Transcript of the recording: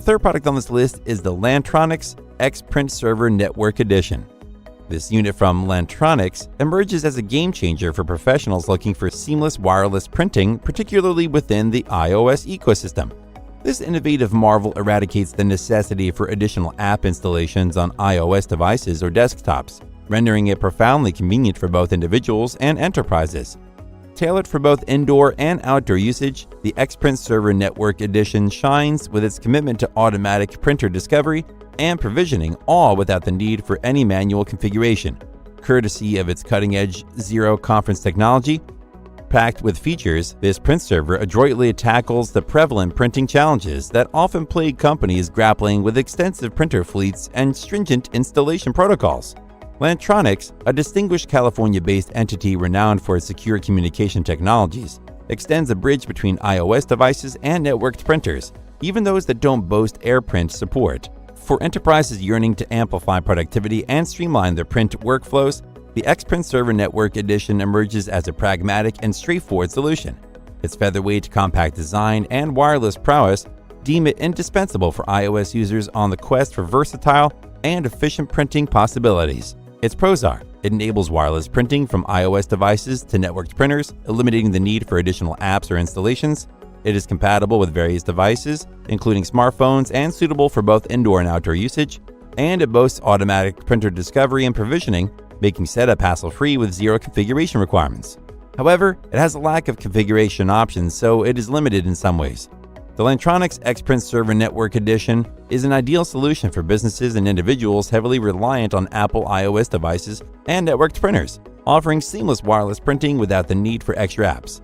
The third product on this list is the LANTRONIX XPRINTSERVER Network Edition. This unit from LANTRONIX emerges as a game changer for professionals looking for seamless wireless printing, particularly within the iOS ecosystem. This innovative marvel eradicates the necessity for additional app installations on iOS devices or desktops, rendering it profoundly convenient for both individuals and enterprises. Tailored for both indoor and outdoor usage, the XPRINTSERVER Network Edition shines with its commitment to automatic printer discovery and provisioning, all without the need for any manual configuration, courtesy of its cutting-edge zero-conference technology. Packed with features, this print server adroitly tackles the prevalent printing challenges that often plague companies grappling with extensive printer fleets and stringent installation protocols. LANTRONIX, a distinguished California-based entity renowned for its secure communication technologies, extends a bridge between iOS devices and networked printers, even those that don't boast AirPrint support. For enterprises yearning to amplify productivity and streamline their print workflows, the XPRINTSERVER Network Edition emerges as a pragmatic and straightforward solution. Its featherweight, compact design and wireless prowess deem it indispensable for iOS users on the quest for versatile and efficient printing possibilities. Its pros are: it enables wireless printing from iOS devices to networked printers, eliminating the need for additional apps or installations. It is compatible with various devices, including smartphones, and suitable for both indoor and outdoor usage. And it boasts automatic printer discovery and provisioning, making setup hassle-free with zero configuration requirements. However, it has a lack of configuration options, so it is limited in some ways. The LANTRONIX XPRINTSERVER Network Edition is an ideal solution for businesses and individuals heavily reliant on Apple iOS devices and networked printers, offering seamless wireless printing without the need for extra apps.